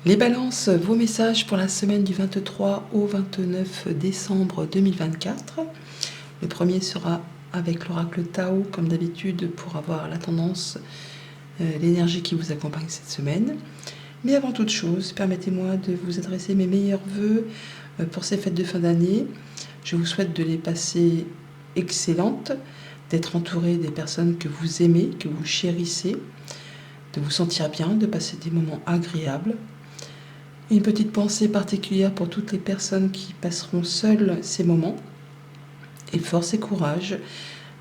Les balances, vos messages pour la semaine du 23 au 29 décembre 2024. Le premier sera avec l'oracle Tao, comme d'habitude, pour avoir la tendance, l'énergie qui vous accompagne cette semaine. Mais avant toute chose, permettez-moi de vous adresser mes meilleurs vœux pour ces fêtes de fin d'année. Je vous souhaite de les passer excellentes, d'être entouré des personnes que vous aimez, que vous chérissez, de vous sentir bien, de passer des moments agréables. Une petite pensée particulière pour toutes les personnes qui passeront seules ces moments. Et force et courage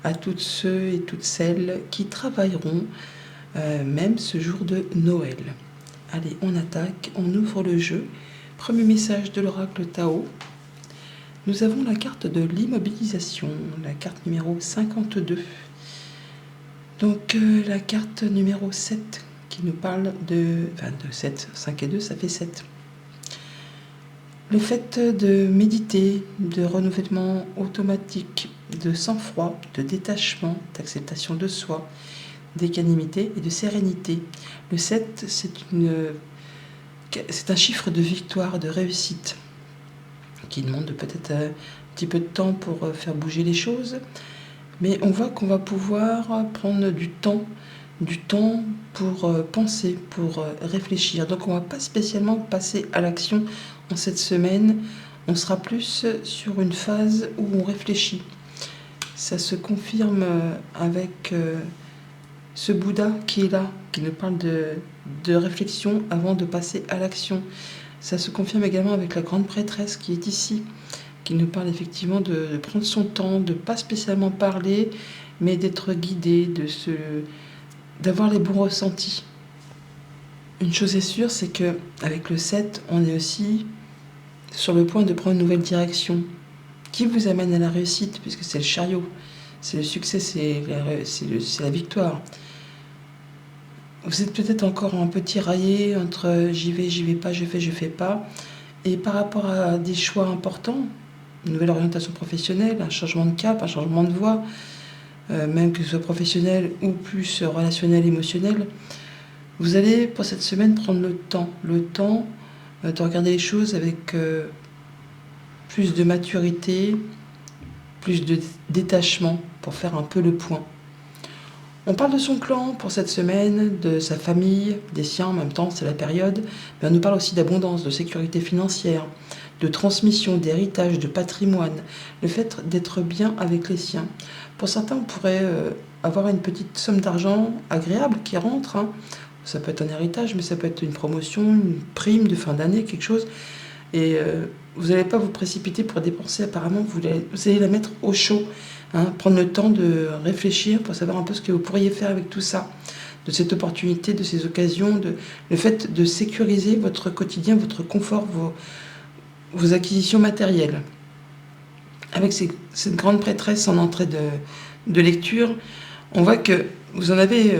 à toutes ceux et toutes celles qui travailleront même ce jour de Noël. Allez, on attaque, on ouvre le jeu. Premier message de l'oracle Tao. Nous avons la carte de l'immobilisation, la carte numéro 52. Donc la carte numéro 7 qui nous parle de 7, 5 et 2, ça fait 7. Le fait de méditer, de renouvellement automatique, de sang-froid, de détachement, d'acceptation de soi, d'équanimité et de sérénité. Le 7, c'est un chiffre de victoire, de réussite, qui demande peut-être un petit peu de temps pour faire bouger les choses. Mais on voit qu'on va pouvoir prendre du temps pour penser, pour réfléchir. Donc on ne va pas spécialement passer à l'action en cette semaine. On sera plus sur une phase où on réfléchit. Ça se confirme avec ce Bouddha qui est là, qui nous parle de réflexion avant de passer à l'action. Ça se confirme également avec la grande prêtresse qui est ici, qui nous parle effectivement de prendre son temps, de ne pas spécialement parler, mais d'être guidé, d'avoir les bons ressentis. Une chose est sûre, c'est qu'avec le 7, on est aussi sur le point de prendre une nouvelle direction qui vous amène à la réussite, puisque c'est le chariot, c'est le succès, c'est la victoire. Vous êtes peut-être encore un peu tiraillé entre j'y vais pas, je fais pas. Et par rapport à des choix importants, une nouvelle orientation professionnelle, un changement de cap, un changement de voie, même que ce soit professionnel ou plus relationnel, émotionnel, vous allez pour cette semaine prendre le temps de regarder les choses avec plus de maturité, plus de détachement pour faire un peu le point. On parle de son clan pour cette semaine, de sa famille, des siens en même temps, c'est la période, mais on nous parle aussi d'abondance, de sécurité financière, de transmission, d'héritage, de patrimoine, le fait d'être bien avec les siens. Pour certains, on pourrait avoir une petite somme d'argent agréable qui rentre. Ça peut être un héritage, mais ça peut être une promotion, une prime de fin d'année, quelque chose. Et vous n'allez pas vous précipiter pour dépenser, apparemment, vous allez la mettre au chaud. Prendre le temps de réfléchir pour savoir un peu ce que vous pourriez faire avec tout ça, de cette opportunité, de ces occasions, le fait de sécuriser votre quotidien, votre confort, vos acquisitions matérielles. Avec cette grande prêtresse en entrée de lecture, on voit que vous en avez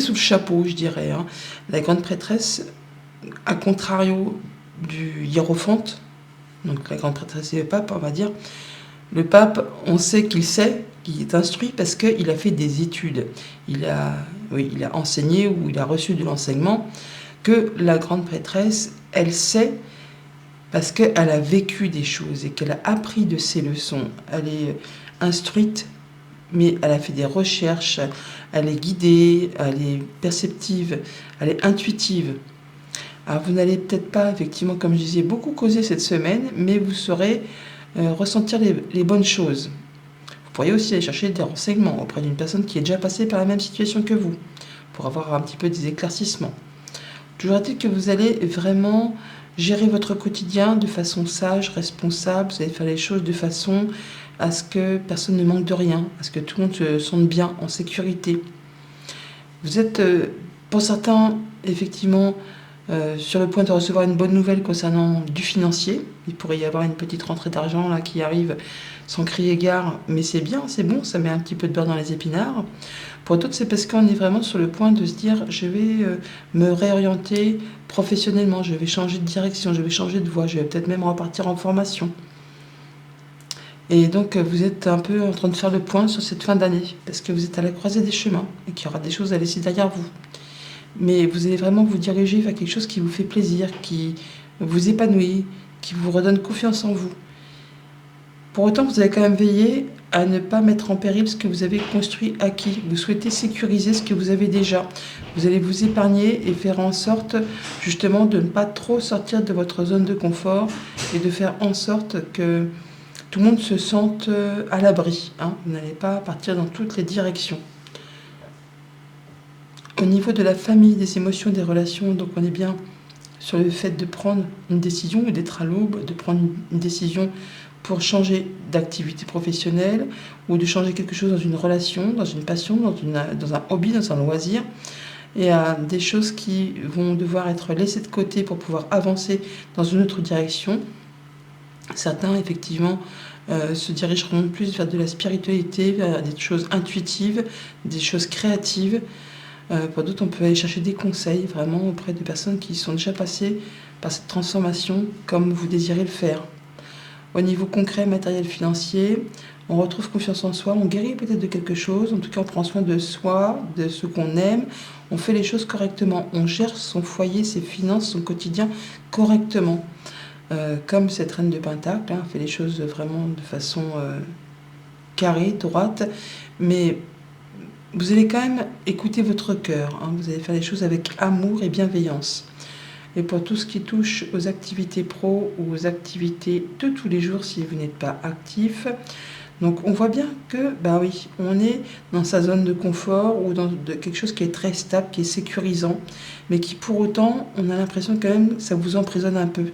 sous le chapeau, je dirais. La grande prêtresse, à contrario du hiérophante, donc la grande prêtresse et le pape, on va dire. Le pape, on sait qu'il est instruit parce qu'il a fait des études. Il a enseigné ou il a reçu de l'enseignement, que la grande prêtresse, elle sait parce qu'elle a vécu des choses et qu'elle a appris de ses leçons. Elle est instruite, mais elle a fait des recherches, elle est guidée, elle est perceptive, elle est intuitive. Alors vous n'allez peut-être pas, effectivement, comme je disais, beaucoup causer cette semaine, mais vous saurez ressentir les bonnes choses. Vous pourriez aussi aller chercher des renseignements auprès d'une personne qui est déjà passée par la même situation que vous, pour avoir un petit peu des éclaircissements. Toujours est-il que vous allez vraiment gérer votre quotidien de façon sage, responsable, vous allez faire les choses de façon à ce que personne ne manque de rien, à ce que tout le monde se sente bien, en sécurité. Vous êtes, pour certains, effectivement, sur le point de recevoir une bonne nouvelle concernant du financier. Il pourrait y avoir une petite rentrée d'argent là qui arrive sans crier gare, mais c'est bien, c'est bon, ça met un petit peu de beurre dans les épinards. Pour d'autres, c'est parce qu'on est vraiment sur le point de se dire je vais me réorienter professionnellement, je vais changer de direction, je vais changer de voie, je vais peut-être même repartir en formation. Et donc vous êtes un peu en train de faire le point sur cette fin d'année, parce que vous êtes à la croisée des chemins et qu'il y aura des choses à laisser derrière vous. mais vous allez vraiment vous diriger vers quelque chose qui vous fait plaisir, qui vous épanouit, qui vous redonne confiance en vous. Pour autant, vous allez quand même veiller à ne pas mettre en péril ce que vous avez construit, acquis. Vous souhaitez sécuriser ce que vous avez déjà. Vous allez vous épargner et faire en sorte justement de ne pas trop sortir de votre zone de confort et de faire en sorte que tout le monde se sente à l'abri. Vous n'allez pas partir dans toutes les directions. Au niveau de la famille, des émotions, des relations, donc on est bien sur le fait de prendre une décision ou d'être à l'aube, de prendre une décision pour changer d'activité professionnelle ou de changer quelque chose dans une relation, dans une passion, dans un hobby, dans un loisir. Il y a des choses qui vont devoir être laissées de côté pour pouvoir avancer dans une autre direction. Certains, effectivement, se dirigeront plus vers de la spiritualité, vers des choses intuitives, des choses créatives. Pour d'autres, on peut aller chercher des conseils vraiment auprès de personnes qui sont déjà passées par cette transformation comme vous désirez le faire. Au niveau concret, matériel, financier, on retrouve confiance en soi, on guérit peut-être de quelque chose, en tout cas on prend soin de soi, de ce qu'on aime, on fait les choses correctement, on gère son foyer, ses finances, son quotidien correctement. Comme cette reine de Pentacle, fait les choses vraiment de façon carrée, droite, mais vous allez quand même écouter votre cœur, vous allez faire les choses avec amour et bienveillance. Et pour tout ce qui touche aux activités pro ou aux activités de tous les jours si vous n'êtes pas actif, donc on voit bien que, on est dans sa zone de confort ou dans quelque chose qui est très stable, qui est sécurisant, mais qui pour autant, on a l'impression quand même que ça vous emprisonne un peu.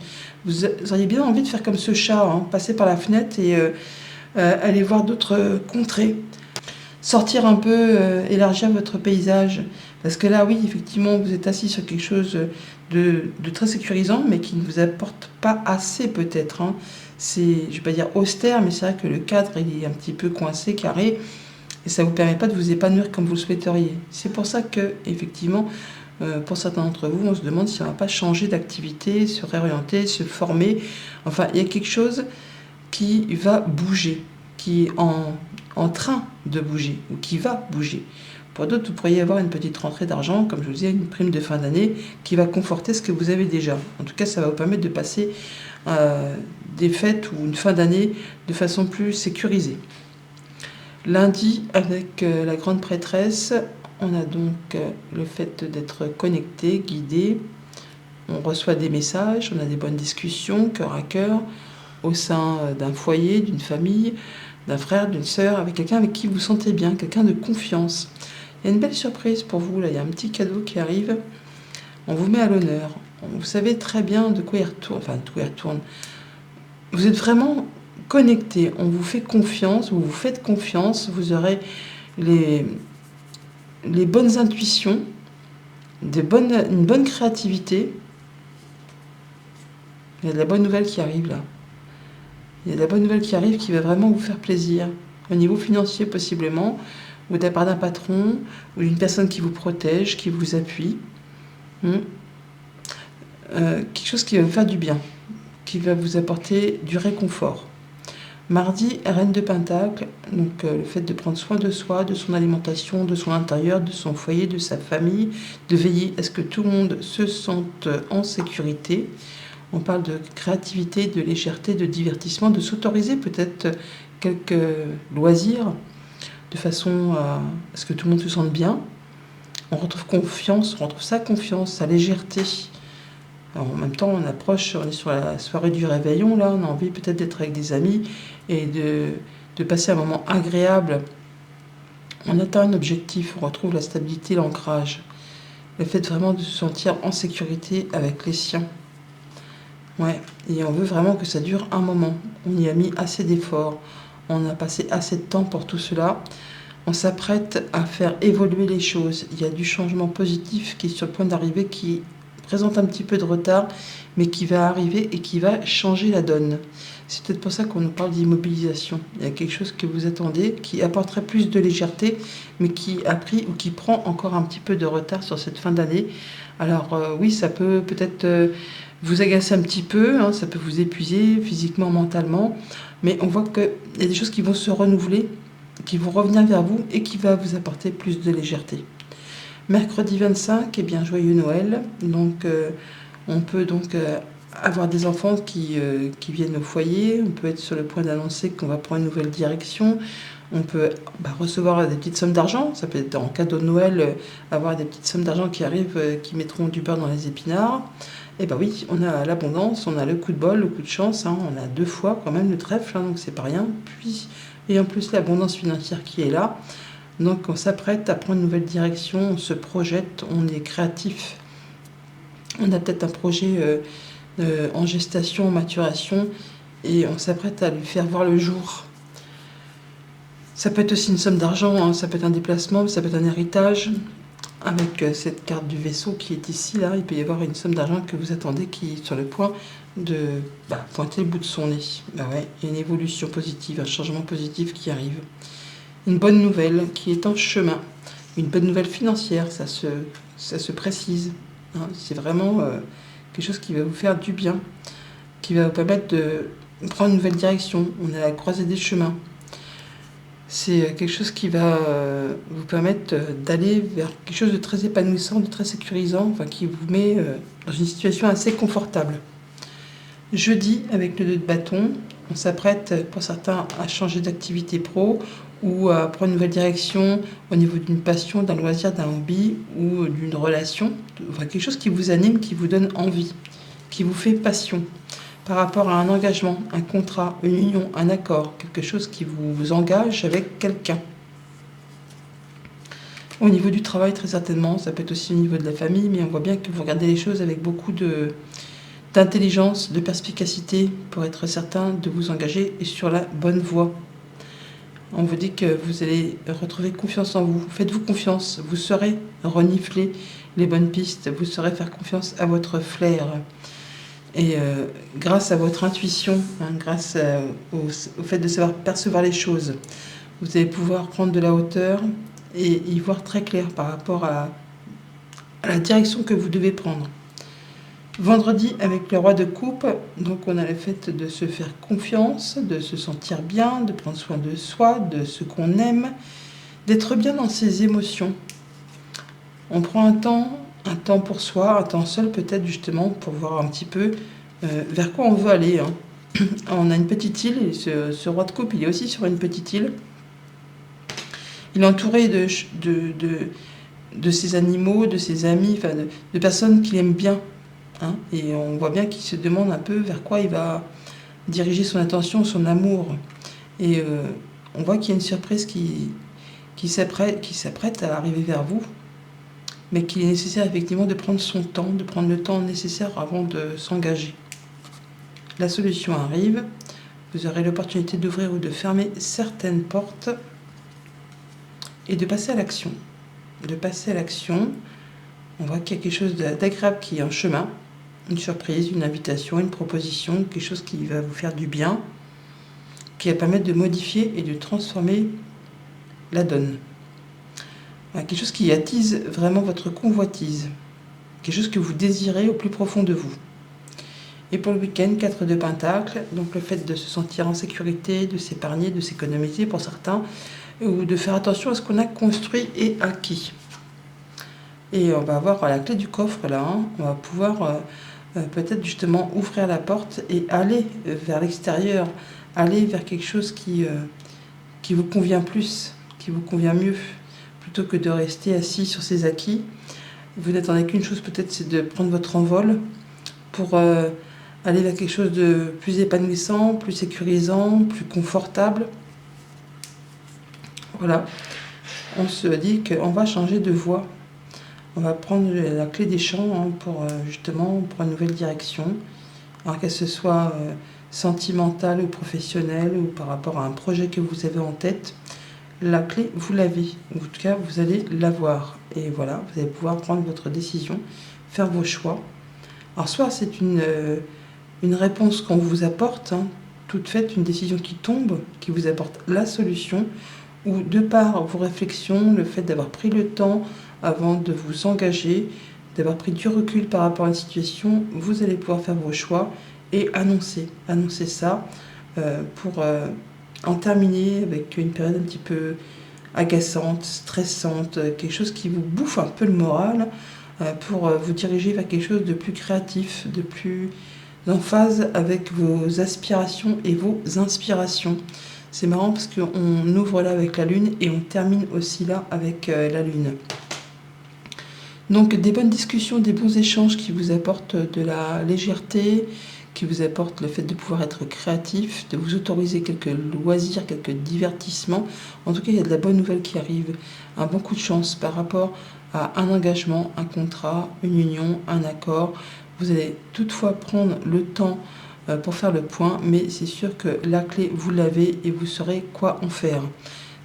Vous auriez bien envie de faire comme ce chat, passer par la fenêtre et aller voir d'autres contrées. Sortir un peu, élargir votre paysage. Parce que là, oui, effectivement, vous êtes assis sur quelque chose de très sécurisant, mais qui ne vous apporte pas assez peut-être. C'est, je ne vais pas dire austère, mais c'est vrai que le cadre, il est un petit peu coincé, carré, et ça ne vous permet pas de vous épanouir comme vous le souhaiteriez. C'est pour ça que, effectivement, pour certains d'entre vous, on se demande si on ne va pas changer d'activité, se réorienter, se former. Enfin, il y a quelque chose qui va bouger, qui est en train de bouger, ou qui va bouger. Pour d'autres, vous pourriez avoir une petite rentrée d'argent, comme je vous disais, une prime de fin d'année, qui va conforter ce que vous avez déjà. En tout cas, ça va vous permettre de passer des fêtes ou une fin d'année de façon plus sécurisée. Lundi, avec la grande prêtresse, on a donc le fait d'être connecté, guidé. On reçoit des messages, on a des bonnes discussions, cœur à cœur, au sein d'un foyer, d'une famille, d'un frère, d'une sœur, avec quelqu'un avec qui vous sentez bien, quelqu'un de confiance. Il y a une belle surprise pour vous, là, il y a un petit cadeau qui arrive, on vous met à l'honneur. Vous savez très bien de quoi il retourne, Vous êtes vraiment connecté, on vous fait confiance, vous vous faites confiance, vous aurez les bonnes intuitions, une bonne créativité. Il y a de la bonne nouvelle qui arrive là. Il y a de la bonne nouvelle qui arrive qui va vraiment vous faire plaisir. Au niveau financier possiblement, ou de la part d'un patron, ou d'une personne qui vous protège, qui vous appuie. Quelque chose qui va vous faire du bien, qui va vous apporter du réconfort. Mardi, reine de Pentacle, donc le fait de prendre soin de soi, de son alimentation, de son intérieur, de son foyer, de sa famille, de veiller à ce que tout le monde se sente en sécurité. On parle de créativité, de légèreté, de divertissement, de s'autoriser peut-être quelques loisirs de façon à ce que tout le monde se sente bien. On retrouve confiance, on retrouve sa confiance, sa légèreté. Alors, en même temps, on est sur la soirée du réveillon, là, on a envie peut-être d'être avec des amis et de passer un moment agréable. On atteint un objectif, on retrouve la stabilité, l'ancrage. Le fait vraiment de se sentir en sécurité avec les siens. Ouais, et on veut vraiment que ça dure un moment. On y a mis assez d'efforts, on a passé assez de temps pour tout cela. On s'apprête à faire évoluer les choses. Il y a du changement positif qui est sur le point d'arriver, qui présente un petit peu de retard, mais qui va arriver et qui va changer la donne. C'est peut-être pour ça qu'on nous parle d'immobilisation. Il y a quelque chose que vous attendez, qui apporterait plus de légèreté, mais qui a pris ou qui prend encore un petit peu de retard sur cette fin d'année. Alors oui, ça peut peut-être vous agacer un petit peu, ça peut vous épuiser physiquement, mentalement, mais on voit qu'il y a des choses qui vont se renouveler, qui vont revenir vers vous et qui va vous apporter plus de légèreté. Mercredi 25, eh bien, joyeux Noël. Donc, on peut donc avoir des enfants qui viennent au foyer. On peut être sur le point d'annoncer qu'on va prendre une nouvelle direction. On peut recevoir des petites sommes d'argent. Ça peut être en cadeau de Noël, avoir des petites sommes d'argent qui arrivent, qui mettront du beurre dans les épinards. Et ben oui, on a l'abondance, on a le coup de bol, le coup de chance. Hein. On a 2 fois quand même le trèfle, hein, donc c'est pas rien. Puis, et en plus l'abondance financière qui est là. Donc on s'apprête à prendre une nouvelle direction, on se projette, on est créatif. On a peut-être un projet en gestation, en maturation, et on s'apprête à lui faire voir le jour. Ça peut être aussi une somme d'argent, hein, ça peut être un déplacement, ça peut être un héritage. Avec cette carte du vaisseau qui est ici, là, il peut y avoir une somme d'argent que vous attendez qui est sur le point de pointer le bout de son nez. Ouais, il y a une évolution positive, un changement positif qui arrive. Une bonne nouvelle qui est en chemin. Une bonne nouvelle financière, ça se précise. Hein. C'est vraiment quelque chose qui va vous faire du bien, qui va vous permettre de prendre une nouvelle direction. On est à la croisée des chemins. C'est quelque chose qui va vous permettre d'aller vers quelque chose de très épanouissant, de très sécurisant, enfin, qui vous met dans une situation assez confortable. Jeudi, avec le 2 de bâton, on s'apprête pour certains à changer d'activité pro ou à prendre une nouvelle direction au niveau d'une passion, d'un loisir, d'un hobby ou d'une relation. Enfin, quelque chose qui vous anime, qui vous donne envie, qui vous fait passion. Par rapport à un engagement, un contrat, une union, un accord, quelque chose qui vous engage avec quelqu'un. Au niveau du travail, très certainement, ça peut être aussi au niveau de la famille, mais on voit bien que vous regardez les choses avec beaucoup d'intelligence, de perspicacité, pour être certain de vous engager sur la bonne voie. On vous dit que vous allez retrouver confiance en vous. Faites-vous confiance, vous saurez renifler les bonnes pistes, vous saurez faire confiance à votre flair. Et grâce à votre intuition, hein, grâce au fait de savoir percevoir les choses, vous allez pouvoir prendre de la hauteur et y voir très clair par rapport à la direction que vous devez prendre. Vendredi, avec le roi de coupe, donc on a le fait de se faire confiance, de se sentir bien, de prendre soin de soi, de ce qu'on aime, d'être bien dans ses émotions. On prend un temps pour soi, un temps seul peut-être justement pour voir un petit peu vers quoi on veut aller. Hein. On a une petite île, et ce roi de coupe, il est aussi sur une petite île. Il est entouré de ses animaux, de ses amis, enfin de personnes qu'il aime bien. Hein. Et on voit bien qu'il se demande un peu vers quoi il va diriger son attention, son amour. Et on voit qu'il y a une surprise qui s'apprête à arriver vers vous, mais qu'il est nécessaire effectivement de prendre son temps, de prendre le temps nécessaire avant de s'engager. La solution arrive, vous aurez l'opportunité d'ouvrir ou de fermer certaines portes et de passer à l'action. On voit qu'il y a quelque chose d'agréable qui est en chemin, une surprise, une invitation, une proposition, quelque chose qui va vous faire du bien, qui va permettre de modifier et de transformer la donne. Quelque chose qui attise vraiment votre convoitise, quelque chose que vous désirez au plus profond de vous. Et pour le week-end, 4 de Pentacle, donc le fait de se sentir en sécurité, de s'épargner, de s'économiser pour certains, ou de faire attention à ce qu'on a construit et acquis. Et on va avoir la clé du coffre là, hein. On va pouvoir peut-être justement ouvrir la porte et aller vers l'extérieur, aller vers quelque chose qui vous convient plus, qui vous convient mieux, plutôt que de rester assis sur ses acquis. Vous n'attendez qu'une chose peut-être, c'est de prendre votre envol pour aller vers quelque chose de plus épanouissant, plus sécurisant, plus confortable. Voilà, on se dit qu'on va changer de voie. On va prendre la clé des champs hein, pour justement pour une nouvelle direction. Alors qu'elle se soit sentimentale ou professionnelle ou par rapport à un projet que vous avez en tête, la clé, vous l'avez. En tout cas, vous allez l'avoir. Et voilà, vous allez pouvoir prendre votre décision, faire vos choix. Alors soit c'est une réponse qu'on vous apporte, hein, toute faite, une décision qui tombe, qui vous apporte la solution, ou de par vos réflexions, le fait d'avoir pris le temps avant de vous engager, d'avoir pris du recul par rapport à une situation, vous allez pouvoir faire vos choix et annoncer ça pour en terminer avec une période un petit peu agaçante, stressante, quelque chose qui vous bouffe un peu le moral pour vous diriger vers quelque chose de plus créatif, de plus en phase avec vos aspirations et vos inspirations. C'est marrant parce qu'on ouvre là avec la lune et on termine aussi là avec la lune. Donc des bonnes discussions, des bons échanges qui vous apportent de la légèreté, qui vous apportent le fait de pouvoir être créatif, de vous autoriser quelques loisirs, quelques divertissements. En tout cas, il y a de la bonne nouvelle qui arrive, un bon coup de chance par rapport à un engagement, un contrat, une union, un accord. Vous allez toutefois prendre le temps pour faire le point, mais c'est sûr que la clé, vous l'avez et vous saurez quoi en faire.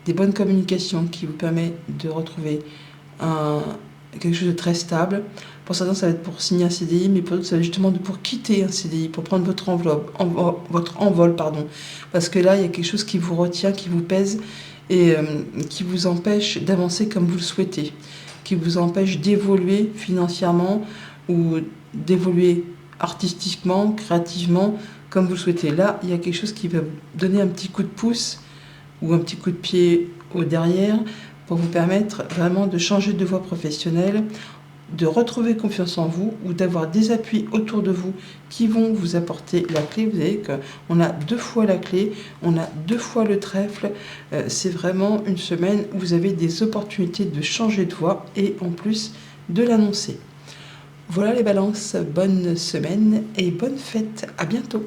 Des bonnes communications qui vous permettent de retrouver quelque chose de très stable. Pour certains, ça va être pour signer un CDI, mais pour d'autres, ça va être justement pour quitter un CDI, pour prendre votre envol, pardon. Parce que là, il y a quelque chose qui vous retient, qui vous pèse et qui vous empêche d'avancer comme vous le souhaitez, qui vous empêche d'évoluer financièrement ou d'évoluer artistiquement, créativement, comme vous le souhaitez. Là, il y a quelque chose qui va vous donner un petit coup de pouce ou un petit coup de pied au derrière pour vous permettre vraiment de changer de voie professionnelle, de retrouver confiance en vous ou d'avoir des appuis autour de vous qui vont vous apporter la clé. Vous savez qu'on a 2 fois la clé, on a 2 fois le trèfle. C'est vraiment une semaine où vous avez des opportunités de changer de voie et en plus de l'annoncer. Voilà les balances, bonne semaine et bonne fête, à bientôt.